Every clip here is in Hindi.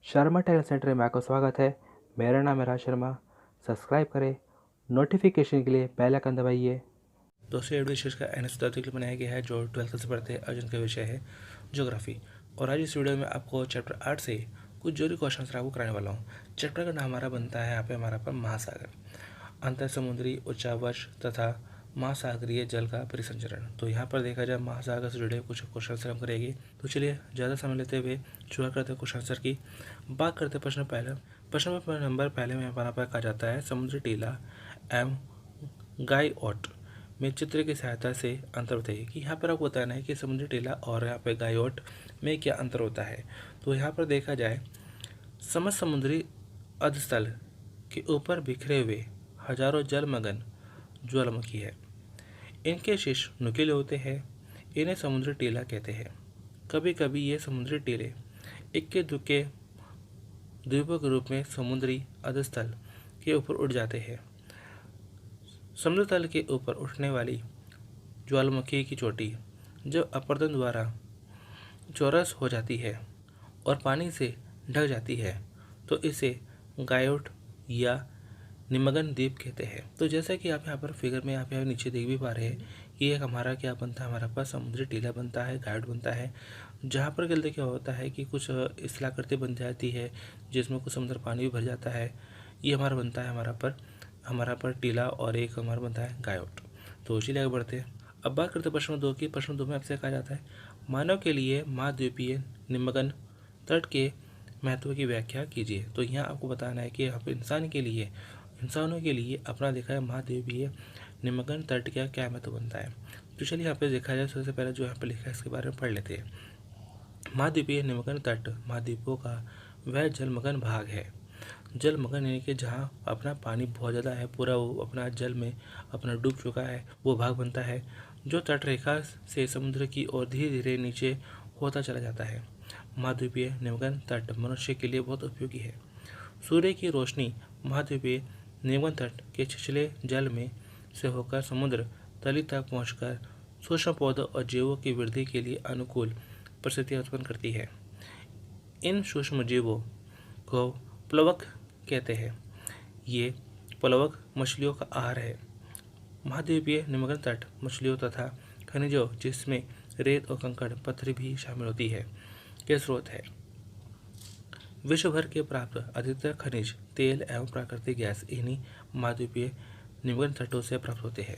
शर्मा टैलेंट सेंटर में आपका स्वागत है। मेरा नाम है राज शर्मा। सब्सक्राइब करें, नोटिफिकेशन के लिए बेल आइकन दबाइए। दोस्तों एडवेंचर्स विशेष का एन एस के लिए बनाया गया है जो 12th से पढ़ते हैं और जिनका विषय है ज्योग्राफी। और आज इस वीडियो में आपको चैप्टर 8 से कुछ जरूरी क्वेश्चन आपको कराने वाला हूँ। चैप्टर का नाम हमारा बनता है यहाँ पे हमारा पर महासागर, अंतर समुद्री उच्चावच तथा महासागरीय जल का परिसंचरण। तो यहाँ पर देखा जाए महासागर से जुड़े कुछ क्वेश्चन आंसर हम करेंगे। तो चलिए ज़्यादा समय लेते हुए शुरू करते हैं क्वेश्चन आंसर की। बात करते हैं प्रश्न नंबर पहले में हमारा पर कहा जाता है समुद्री टीला एवं गाइओट में चित्र की सहायता से अंतर बताइए कि यहाँ पर आपको बताना है कि समुद्री टीला और यहाँ पे गाइओट में क्या अंतर होता है। तो यहाँ पर देखा जाए समस्त समुद्री अधस्थल के ऊपर बिखरे हुए हजारों जलमग्न ज्वालामुखी है। इनके शीर्ष नुकीले होते हैं, इन्हें समुद्री टीला कहते हैं। कभी कभी ये समुद्री टीले इक्के दुक्के द्वीपों के रूप में समुद्री अधस्थल के ऊपर उठ जाते हैं। समुद्र तल के ऊपर उठने वाली ज्वालामुखी की चोटी जब अपरदन द्वारा चौरस हो जाती है और पानी से ढक जाती है तो इसे गायोट या निमग्न द्वीप कहते हैं। तो जैसा कि आप यहाँ पर फिगर में आप यहाँ नीचे देख भी पा रहे हैं कि एक हमारा क्या बनता है, हमारे पास समुद्री टीला बनता है, गायोट बनता है, जहाँ पर गलती क्या होता है कि कुछ स्थलाकृति बन जाती है जिसमें कुछ समुद्र पानी भी भर जाता है। ये हमारा बनता है हमारा पर टीला और एक हमारा बनता है गायोट। तो चलिए आगे बढ़ते हैं। अब बात करते हैं प्रश्न 2 की। प्रश्न 2 में आपसे कहा जाता है मानव के लिए महाद्वीपीय निमग्न तट के महत्व की व्याख्या कीजिए। तो यहाँ आपको बताना है कि इंसानों के लिए अपना देखा है महाद्वीपीय निमग्न तट का क्या महत्व बनता है। तो चलिए यहाँ पे देखा जाए सबसे पहले जो यहाँ पे लिखा है इसके बारे में पढ़ लेते हैं। महाद्वीपीय निमग्न तट महाद्वीपों का वह जलमग्न भाग है। जलमग्न यानी कि जहाँ अपना पानी बहुत ज़्यादा है, पूरा वो अपना जल में अपना डूब चुका है, वो भाग बनता है जो तट रेखा से समुद्र की ओर धीरे धीरे नीचे होता चला जाता है। महाद्वीपीय निमग्न तट मनुष्य के लिए बहुत उपयोगी है। सूर्य की रोशनी महाद्वीपीय निमग्न तट के छिछले जल में से होकर समुद्र तली तक पहुंचकर सूक्ष्म पौधों और जीवों की वृद्धि के लिए अनुकूल परिस्थितियां उत्पन्न करती है। इन सूक्ष्म जीवों को प्लवक कहते हैं। ये प्लवक मछलियों का आहार है। महाद्वीपीय निमग्न तट मछलियों तथा खनिजों जिसमें रेत और कंकड़ पत्थर भी शामिल होती है के स्रोत है। विश्व भर के प्राप्त अधिकतर खनिज तेल एवं प्राकृतिक गैस इन्हीं महाद्वीपीय निमग्न तटों से प्राप्त होते हैं।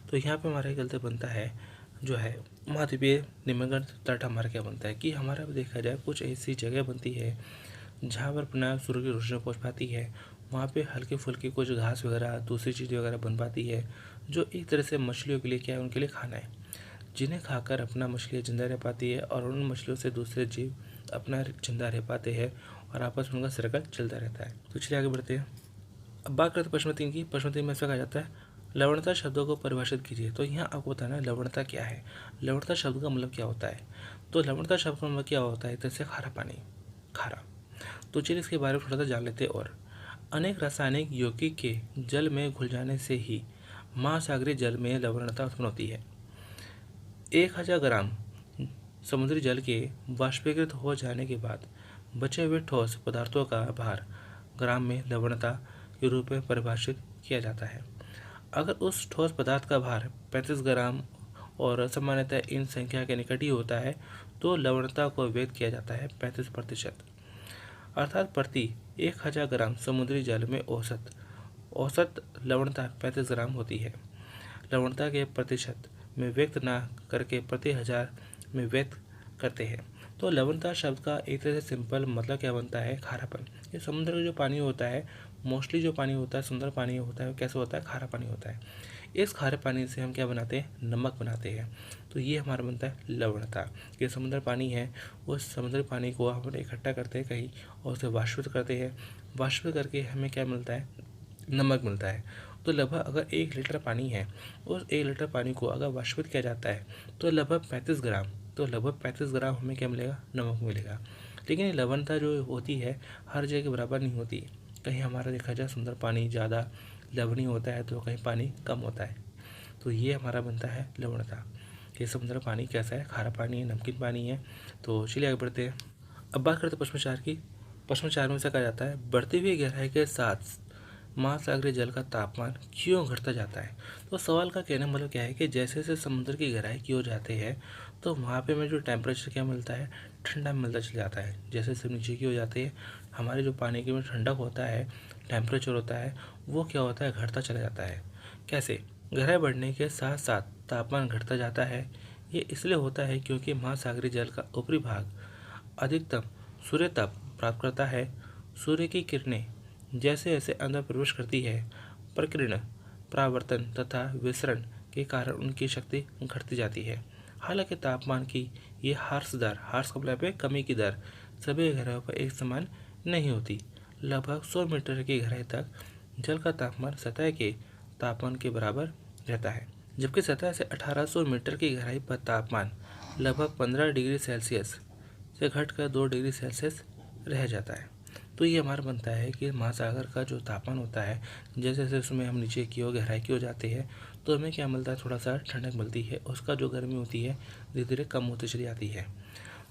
तो यहाँ पे हमारा गलती बनता है जो है महाद्वीपीय निमग्न तट हमारा क्या बनता है कि हमारा देखा जाए कुछ ऐसी जगह बनती है जहाँ पर अपना सूर्य की रोशनी पहुँच पाती है, वहाँ पे हल्की फुल्की कुछ घास वगैरह दूसरी चीज़ें वगैरह बन पाती है जो एक तरह से मछलियों के लिए क्या है, उनके लिए खाना है, जिन्हें खाकर अपना मछलियाँ जिंदा रह पाती है और उन मछलियों से दूसरे जीव अपना जिंदा रह पाते हैं और आपस में उनका सर्कल चलता रहता है। तो चलिए आगे बढ़ते हैं। अब बात करते हैं प्रश्न 3 की। प्रश्न 3 में ऐसा कहा जाता है लवणता शब्दों को परिभाषित कीजिए। तो यहाँ आपको बताना है लवणता क्या है, लवणता शब्द का मतलब क्या होता है। तो लवणता शब्द का मतलब क्या होता है, जैसे खारा पानी, खारा। तो चलिए इसके बारे में थोड़ा सा जान लेते हैं। और अनेक रासायनिक यौगिक के जल में घुल जाने से ही महासागरीय जल में लवणता उत्पन्न होती है। 1000 ग्राम समुद्री जल के वाष्पीकृत हो जाने के बाद बचे हुए ठोस पदार्थों का भार ग्राम में लवणता के रूप में परिभाषित किया जाता है। अगर उस ठोस पदार्थ का भार 35 ग्राम और सामान्यतः इन संख्या के निकट ही होता है तो लवणता को व्यक्त किया जाता है 35%, अर्थात प्रति 1000 ग्राम समुद्री जल में औसत लवणता 35 ग्राम होती है। लवणता के प्रतिशत में व्यक्त न करके प्रति 1000 में व्यक्त करते हैं। तो लवणता शब्द का एक तरह से सिंपल मतलब क्या बनता है, खारापन। ये समुद्र का जो पानी होता है, मोस्टली जो पानी होता है समुद्र पानी होता है, कैसे होता है, खारा पानी होता है। इस खारे पानी से हम क्या बनाते हैं, नमक बनाते हैं। तो ये हमारा बनता है लवणता। ये समुद्र पानी है, उस समुद्री पानी को हम इकट्ठा करते हैं कहीं और उसे वाष्पित करते हैं। वाष्पित करके हमें क्या मिलता है, नमक मिलता है। तो लगभग अगर 1 लीटर पानी है, उस 1 लीटर पानी को अगर वाष्पित किया जाता है तो लगभग 35 ग्राम हमें क्या मिलेगा, नमक मिलेगा। लेकिन ये लवणता जो होती है हर जगह बराबर नहीं होती। कहीं हमारा देखा जाए सुंदर पानी ज़्यादा लवणीय होता है तो कहीं पानी कम होता है। तो ये हमारा बनता है लवणता। ये समुद्र पानी कैसा है, खारा पानी है, नमकीन पानी है। तो चलिए आगे बढ़ते हैं। अब बात करते हैं प्रश्न 4 की। प्रश्न 4 में से कहा जाता है बढ़ती हुई गहराई के साथ महासागरीय जल का तापमान क्यों घटता जाता है। तो सवाल का कहने मतलब क्या है कि जैसे जैसे समुद्र की गहराई की ओर जाते हैं तो वहाँ पे हमें जो टेम्परेचर क्या मिलता है, ठंडा मिलता चला जाता है। जैसे जैसे नीचे की ओर जाते हैं हमारे जो पानी के में ठंडक होता है, टेम्परेचर होता है, वो क्या होता है, घटता चला जाता है। कैसे? गहराई बढ़ने के साथ साथ तापमान घटता जाता है। ये इसलिए होता है क्योंकि महासागरीय जल का ऊपरी भाग अधिकतम सूर्य ताप प्राप्त करता है। सूर्य की किरणें जैसे जैसे अंदर प्रवेश करती है, प्रकीर्ण, परावर्तन तथा विसरण के कारण उनकी शक्ति घटती जाती है। हालांकि तापमान की ये ह्रास दर, ह्रास का मतलब है कमी की दर, सभी गहराइयों पर एक समान नहीं होती। लगभग 100 मीटर की गहराई तक जल का तापमान सतह के तापमान के बराबर रहता है, जबकि सतह से 1800 मीटर की गहराई पर तापमान लगभग 15 डिग्री सेल्सियस से घटकर 2 डिग्री सेल्सियस रह जाता है। तो ये हमारा बनता है कि महासागर का जो तापमान होता है, जैसे जैसे उसमें हम नीचे की ओर गहराई की ओर जाते हैं तो हमें क्या मिलता है, थोड़ा सा ठंडक मिलती है, उसका जो गर्मी होती है धीरे धीरे कम होती चली जाती है।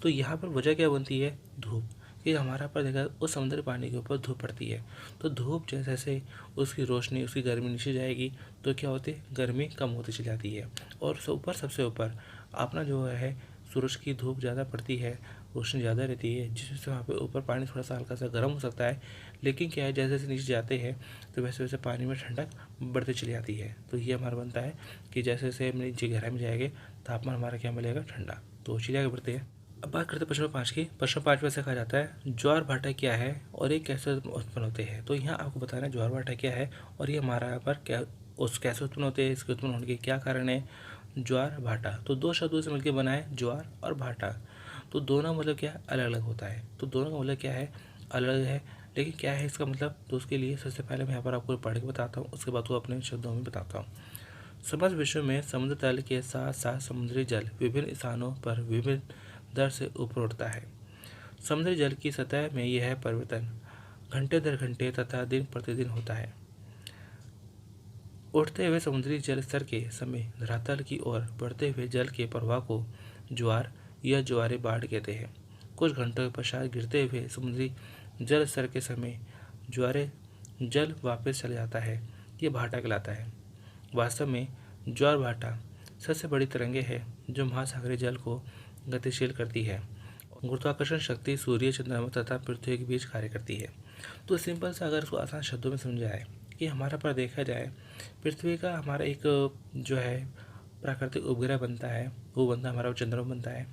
तो यहाँ पर वजह क्या बनती है, धूप, कि हमारा पर देखा उस समुद्री पानी के ऊपर धूप पड़ती है। तो धूप जैसे जैसे उसकी रोशनी, उसकी गर्मी नीचे जाएगी तो क्या होती है, गर्मी कम होती चली जाती है। और ऊपर सबसे ऊपर अपना जो है सूरज की धूप ज़्यादा पड़ती है, रोशनी ज़्यादा रहती है, जिससे वहाँ पे ऊपर पानी थोड़ा सा हल्का सा गर्म हो सकता है। लेकिन क्या है, जैसे जैसे नीचे जाते हैं तो वैसे वैसे पानी में ठंडक बढ़ती चली जाती है। तो ये हमारा बनता है कि जैसे जैसे हम नीचे गहराई में जाएंगे तापमान हमारा क्या मिलेगा, ठंडा। तो चलिए आगे बढ़ते हैं। अब बात करते हैं प्रश्न 5 की। प्रश्न 5 में से कहा जाता है ज्वार भाटा क्या है और ये कैसे उत्पन्न होते हैं। तो यहाँ आपको बताना है ज्वार भाटा क्या है और ये हमारा यहाँ पर क्या उस कैसे उत्पन्न होते हैं, इसके उत्पन्न होने के क्या कारण है। ज्वार भाटा तो दो शब्दों से मिलकर बना है, ज्वार और भाटा। तो दोनों मतलब क्या है, अलग अलग होता है। तो दोनों का मतलब क्या है, अलग है, लेकिन क्या है इसका मतलब। तो उसके लिए सबसे पहले मैं यहाँ पर आपको पढ़ के बताता हूँ, उसके बाद वो अपने शब्दों में बताता हूँ। समग्र विश्व में समुद्र तल के साथ साथ समुद्री जल विभिन्न स्थानों पर विभिन्न दर से ऊपर उठता है। समुद्री जल की सतह में यह परिवर्तन घंटे दर घंटे तथा दिन प्रतिदिन होता है। उठते हुए समुद्री जल स्तर के समय धरातल की ओर बढ़ते हुए जल के प्रवाह को ज्वार या ज्वारे बाढ़ कहते हैं। कुछ घंटों के पश्चात गिरते हुए समुद्री जल स्तर के समय ज्वारे जल वापस चले जाता है, ये भाटा कहलाता है। वास्तव में ज्वार भाटा सबसे बड़ी तरंगें हैं जो महासागरीय जल को गतिशील करती है। गुरुत्वाकर्षण शक्ति सूर्य, चंद्रमा तथा पृथ्वी के बीच कार्य करती है। तो सिंपल सा अगर इसको आसान शब्दों में समझा जाए कि हमारा पर देखा जाए पृथ्वी का हमारा एक जो है प्राकृतिक उपग्रह बनता है, वो बनता है हमारा चंद्रमा बनता है।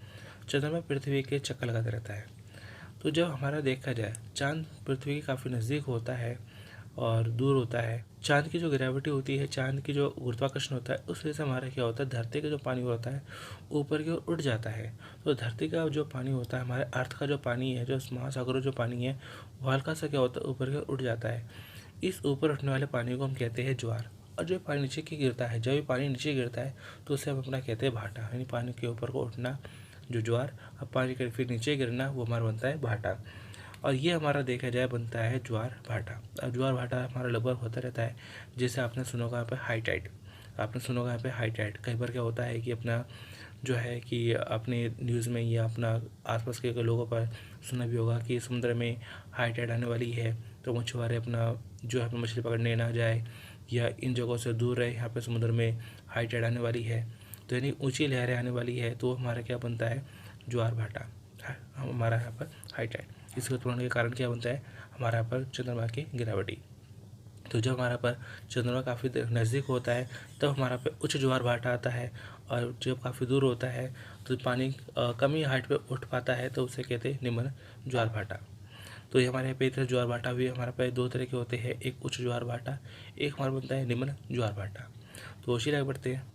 चंद्रमा पृथ्वी के चक्कर लगाता रहता है। तो जब हमारा देखा जाए चांद पृथ्वी के काफ़ी नज़दीक होता है और दूर होता है, चांद की जो ग्रेविटी होती है, चांद की जो गुरुत्वाकर्षण होता है, उस वजह से हमारा क्या होता है, धरती का जो पानी होता है ऊपर की ओर उठ जाता है। तो धरती का जो पानी होता है, हमारे अर्थ का जो पानी है, जो महासागरों जो पानी है, वो हल्का सा क्या होता है, ऊपर की ओर उठ जाता है। इस ऊपर उठने वाले पानी को हम कहते हैं ज्वार। और जो पानी नीचे की गिरता है, जब भी पानी नीचे गिरता है तो उसे हम अपना कहते हैं भाटा, यानी पानी के ऊपर को उठना जो ज्वार, अब पानी के फिर नीचे गिरना, वो हमारा बनता है भाटा। और ये हमारा देखा जाए बनता है ज्वार भाटा। अब ज्वार भाटा हमारा लगभग होता रहता है, जैसे आपने सुना होगा यहाँ पे हाई टाइड, आपने सुना होगा यहाँ पे हाई टाइड। कई बार क्या होता है कि अपना जो है कि अपने न्यूज़ में या अपना आसपास के लोगों पर सुना भी होगा कि समुद्र में हाई टाइड आने वाली है, तो मछुआरे अपना जो है मछली पकड़ने ना जाए या इन जगहों से दूर रहे। यहाँ पे समुद्र में हाई टाइड आने वाली है, तो यानी ऊंची लहरें आने वाली है, तो हमारा क्या बनता है, ज्वार भाटा हमारा यहाँ पर हाई टाइड। इसके उत्पन्न के कारण क्या बनता है, हमारा यहाँ पर चंद्रमा की गिरावटी। तो जब हमारा पर चंद्रमा काफ़ी नज़दीक होता है तब हमारा पे उच्च ज्वार भाटा आता है, और जब काफ़ी दूर होता है तो पानी कम ही हाइट पे उठ पाता है, तो उसे कहते हैं निम्न ज्वार भाटा। तो ये हमारे यहाँ पे इधर ज्वार भाटा भी हमारे पे दो तरह के होते हैं, एक उच्च ज्वार भाटा, एक हमारा बनता है निम्न ज्वार भाटा। तो उसी आगे बढ़ते हैं।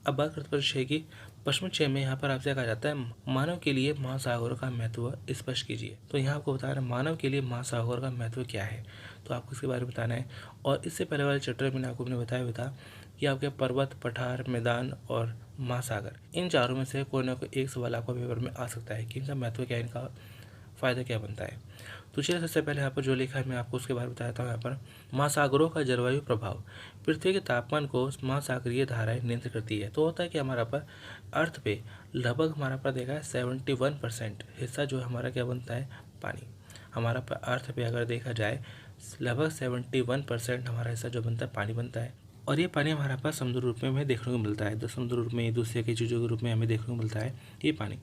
अब बात करते हैं 6 की। प्रश्न 6 में यहाँ पर आपसे कहा जाता है मानव के लिए महासागरों का महत्व स्पष्ट कीजिए। तो यहाँ आपको बताना है मानव के लिए महासागरों का महत्व क्या है, तो आपको इसके बारे में बताना है। और इससे पहले वाले चैप्टर में आपको मैंने बताया था कि आपके पर्वत, पठार, मैदान और महासागर, इन चारों में से कोई ना कोई एक सवाल आपको पेपर में आ सकता है कि इनका महत्व क्या है, इनका फ़ायदा क्या बनता है। तो चलिए सबसे पहले यहाँ पर जो लिखा है मैं आपको उसके बारे में बताता हूँ। यहाँ पर महासागरों का जलवायु प्रभाव, पृथ्वी के तापमान को महासागरीय धाराएं नियंत्रित करती है। तो होता है कि हमारा पर अर्थ पे लगभग हमारा पर देखा है 71% हिस्सा जो है हमारा क्या बनता है, पानी। हमारा अर्थ पे अगर देखा जाए लगभग 71% हमारा हिस्सा जो बनता है पानी बनता है। और ये पानी हमारे पास समुद्र रूप में हमें देखने को मिलता है, तो समुद्र रूप में दूसरे की चीज़ों के रूप में हमें देखने को मिलता है ये पानी।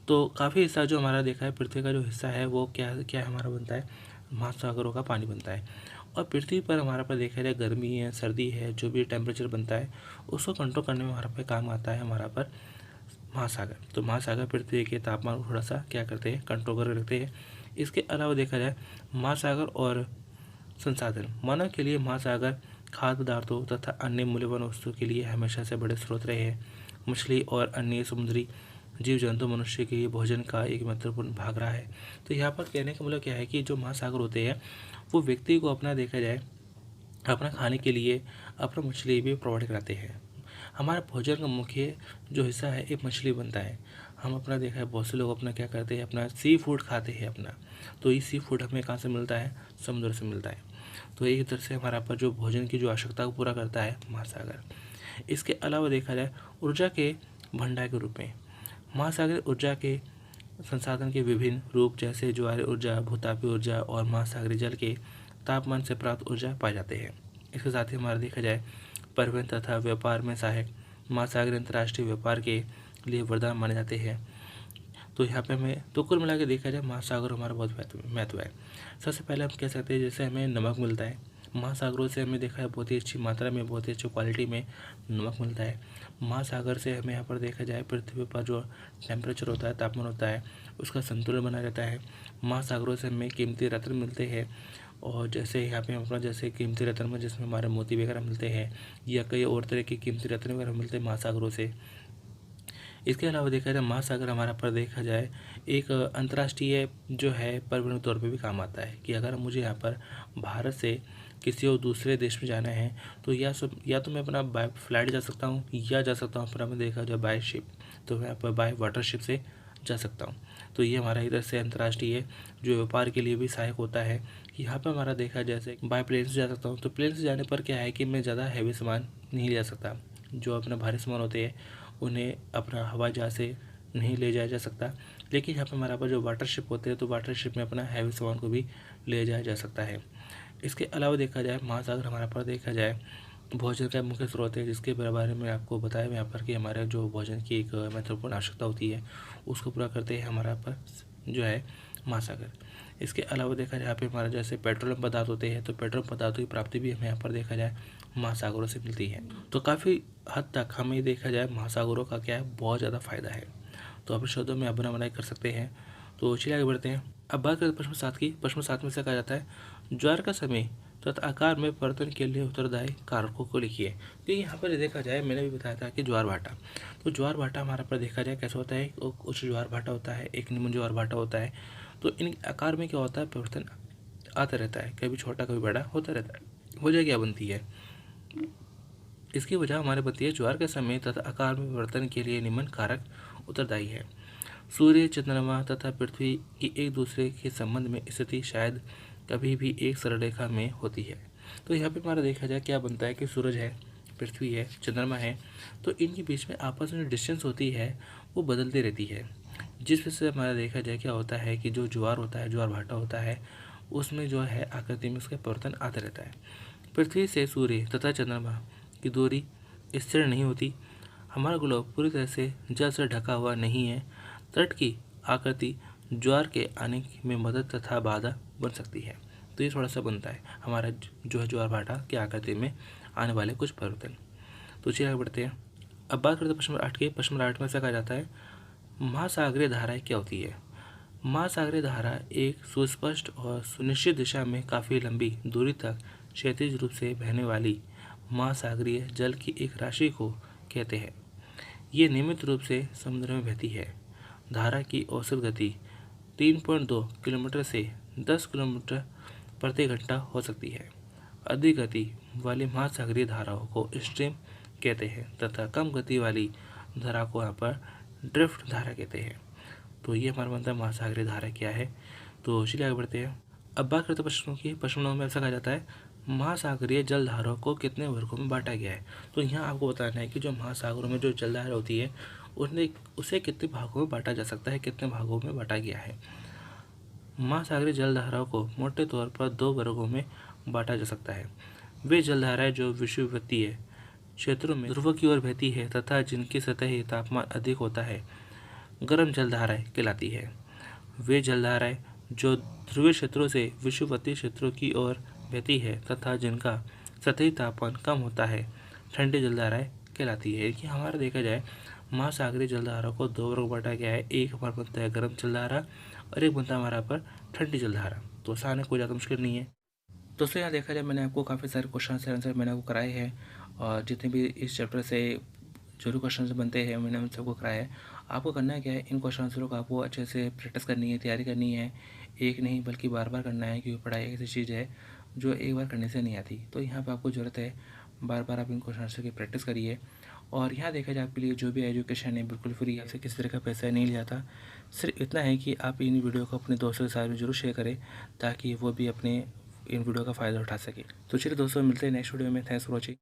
तो काफ़ी हिस्सा जो हमारा देखा है पृथ्वी का जो हिस्सा है वो क्या क्या हमारा बनता है, महासागरों का पानी बनता है। और पृथ्वी पर हमारा पर देखा जाए गर्मी है, सर्दी है, जो भी टेम्परेचर बनता है उसको कंट्रोल करने में हमारा पे काम आता है हमारा पर महासागर। तो महासागर पृथ्वी के तापमान को थोड़ा सा क्या करते हैं, कंट्रोल कर रखते हैं। इसके अलावा देखा जाए महासागर और संसाधन, मानव के लिए महासागर खाद्य पदार्थों तथा अन्य मूल्यवान वस्तुओं के लिए हमेशा से बड़े स्रोत रहे हैं। मछली और अन्य समुद्री जीव जंतु मनुष्य के लिए भोजन का एक महत्वपूर्ण भाग रहा है। तो यहाँ पर कहने का मतलब क्या है कि जो महासागर होते हैं वो व्यक्ति को अपना देखा जाए अपना खाने के लिए अपना मछली भी प्रोवाइड कराते हैं। हमारा भोजन का मुख्य जो हिस्सा है एक मछली बनता है। हम अपना देखा है बहुत से लोग अपना क्या करते हैं, अपना सी फूड खाते हैं अपना। तो ये सी फूड हमें कहाँ से मिलता है, समुद्र से मिलता है। तो एक तरह से हमारा पर जो भोजन की जो आवश्यकता को पूरा करता है महासागर। इसके अलावा देखा जाए ऊर्जा के भंडार के रूप में महासागर ऊर्जा के संसाधन के विभिन्न रूप जैसे ज्वारीय ऊर्जा, भूतापीय ऊर्जा और महासागरीय जल के तापमान से प्राप्त ऊर्जा पाए जाते हैं। इसके साथ ही हमारा देखा जाए परिवहन तथा व्यापार में सहायक महासागरीय अंतर्राष्ट्रीय व्यापार के लिए वरदान माने जाते हैं। तो यहाँ पे हमें तो कुल मिला के देखा जाए महासागर हमारा बहुत महत्व है। सबसे पहले हम कह सकते हैं जैसे हमें नमक मिलता है, महासागरों से हमें देखा है बहुत ही अच्छी मात्रा में, बहुत ही अच्छी क्वालिटी में नमक मिलता है। महासागर से हमें यहाँ पर देखा जाए पृथ्वी पर जो टेम्परेचर होता है, तापमान होता है, उसका संतुलन बना रहता है। महासागरों से हमें कीमती रत्न मिलते हैं, और जैसे यहाँ पे अपना जैसे कीमती रत्न में जिसमें हमारे मोती वगैरह मिलते हैं या कई और तरह के कीमती रत्न वगैरह मिलते हैं महासागरों से। इसके अलावा देखा जाए महासागर हमारा पर देखा जाए एक अंतर्राष्ट्रीय जो है परिवहन तौर पे भी काम आता है कि अगर मुझे यहाँ पर भारत से किसी और दूसरे देश में जाना है तो या तो मैं अपना बाय फ्लाइट जा सकता हूँ या जा सकता हूँ अपना, मैं देखा जाए बाय शिप, तो मैं यहाँ पर बाय वाटर शिप से जा सकता हूँ। तो ये हमारा इधर से अंतर्राष्ट्रीय जो व्यापार के लिए भी सहायक होता है कि यहाँ पर हमारा देखा जैसे बाय प्लेन से जा सकता हूँ। तो प्लेन से जाने पर क्या है कि मैं ज़्यादा हैवी सामान नहीं ले जा सकता, जो अपना भारी सामान होते हैं उन्हें अपना हवाई जहाज से नहीं ले जाया जा सकता। लेकिन यहाँ पर हमारा पर जो वाटर शिप होते हैं तो वाटर शिप में अपना हैवी सामान को भी ले जाया जा सकता है। इसके अलावा देखा जाए महासागर हमारा पर देखा जाए भोजन का मुख्य स्रोत है, जिसके बारे में आपको बताया यहाँ पर कि हमारे जो भोजन की एक महत्वपूर्ण आवश्यकता होती है उसको पूरा करते हैं हमारा पर जो है महासागर। इसके अलावा देखा जाए यहाँ पे हमारा जैसे पेट्रोलियम पदार्थ होते हैं, तो पेट्रोलियम पदार्थों की प्राप्ति भी हमें यहाँ पर देखा जाए महासागरों से मिलती है। तो काफ़ी हद तक हमें देखा जाए महासागरों का क्या है, बहुत ज़्यादा फायदा है। तो अपने शब्दों में अपना बनाई कर सकते हैं। तो चलिए आगे बढ़ते हैं। अब बात करें प्रश्न 7 की। प्रश्न 7 में से कहा जाता है ज्वार का समय तथा आकार में परिवर्तन के लिए उत्तरदायी कारकों को लिखिए। तो यहाँ पर देखा जाए मैंने भी बताया था कि ज्वार भाटा, तो ज्वार भाटा हमारा पर देखा जाए कैसा होता है, उच्च ज्वार भाटा होता है, एक निम्न ज्वार भाटा होता है। तो इन आकार में क्या होता है, परिवर्तन आता रहता है, कभी छोटा कभी बड़ा होता रहता है। वजह क्या बनती है, इसकी वजह हमारे बनती है ज्वार के समय तथा आकार में परिवर्तन के लिए निम्न कारक उत्तरदायी है। सूर्य, चंद्रमा तथा पृथ्वी की एक दूसरे के संबंध में स्थिति शायद कभी भी एक सरल रेखा में होती है। तो यहाँ पे हमारा देखा जाए क्या बनता है कि सूरज है, पृथ्वी है, चंद्रमा है, तो इनके बीच में आपस में जो डिस्टेंस होती है वो बदलती रहती है, जिस वजह से हमारा देखा जाए क्या होता है कि जो ज्वार होता है, ज्वार भाटा होता है, उसमें जो है आकृति में उसका परिवर्तन आता रहता है। पृथ्वी से सूर्य तथा चंद्रमा की दूरी स्थिर नहीं होती। हमारा ग्लोब पूरी तरह से जल से ढका हुआ नहीं है। तट की आकृति ज्वार के आने में मदद तथा बाधा बन सकती है। तो ये थोड़ा सा बनता है हमारा जो है ज्वार भाटा की आकृति में आने वाले कुछ परिवर्तन। तो चलिए आगे बढ़ते हैं। अब बात करते हैं प्रश्न 8 की। प्रश्न 8 में से कहा जाता है महासागरीय धाराएं क्या होती है। महासागरीय धारा एक सुस्पष्ट और सुनिश्चित दिशा में काफ़ी लंबी दूरी तक क्षैतिज रूप से बहने वाली महासागरीय जल की एक राशि को कहते हैं। ये नियमित रूप से समुद्र में बहती है। धारा की औसत गति 3.2 किलोमीटर से 10 किलोमीटर प्रति घंटा हो सकती है। अधिक गति वाली महासागरीय धाराओं को स्ट्रीम कहते हैं तथा कम गति वाली धारा को यहाँ पर ड्रिफ्ट धारा कहते हैं। तो ये हमारा मतलब महासागरीय धारा क्या है। तो चलिए आगे बढ़ते हैं। अब बात करते हैं प्रश्नों की। प्रश्नों में ऐसा कहा जाता है महासागरीय जलधाराओं को कितने वर्गों में बांटा गया है। तो यहाँ आपको बताना है कि जो महासागरों में जो जलधारा होती है उसे कितने भागों में बांटा जा सकता है, कितने भागों में बांटा गया है। महासागरीय जलधाराओं को मोटे तौर पर दो वर्गों में बांटा जा सकता है। वे जलधाराएं जो विषुवतीय क्षेत्रों में ध्रुव की ओर बहती है तथा जिनकी सतही तापमान अधिक होता है, गर्म जलधाराएं कहलाती है। वे जलधाराएं जो ध्रुवीय क्षेत्रों से विषुवतीय क्षेत्रों की ओर बहती है तथा जिनका सतही तापमान कम होता है, ठंडी जलधाराएं कहलाती है। कि हमारा देखा जाए महासागरीय जलधाराओं को दो वर्ग बांटा गया है। एक हमारा बनता है गर्म जलधारा और एक बनता है हमारा पर ठंडी जलधारा। तो आसान है, कोई ज़्यादा मुश्किल नहीं है। दोस्तों यहाँ देखा जाए मैंने आपको काफ़ी सारे क्वेश्चन से आंसर मैंने आपको कराए हैं, और जितने भी इस चैप्टर से जो भी क्वेश्चन बनते हैं मैंने उन सबको कराया है। आपको करना क्या है, इन क्वेश्चन आंसरों को आपको अच्छे से प्रैक्टिस करनी है, तैयारी करनी है। एक नहीं बल्कि बार बार करना है, क्योंकि पढ़ाई ऐसी चीज़ है जो एक बार करने से नहीं आती। तो यहाँ पर आपको ज़रूरत है बार बार आप इन क्वेश्चन आंसर की प्रैक्टिस करिए। और यहाँ देखा जाए आपके लिए जो भी एजुकेशन है बिल्कुल फ्री, आपसे किसी तरह का पैसा नहीं लिया जाता। सिर्फ इतना है कि आप इन वीडियो को अपने दोस्तों के साथ में जरूर शेयर करें, ताकि वो भी अपने इन वीडियो का फ़ायदा उठा सके। तो चलिए दोस्तों, मिलते हैं नेक्स्ट वीडियो में। Thanks for watching.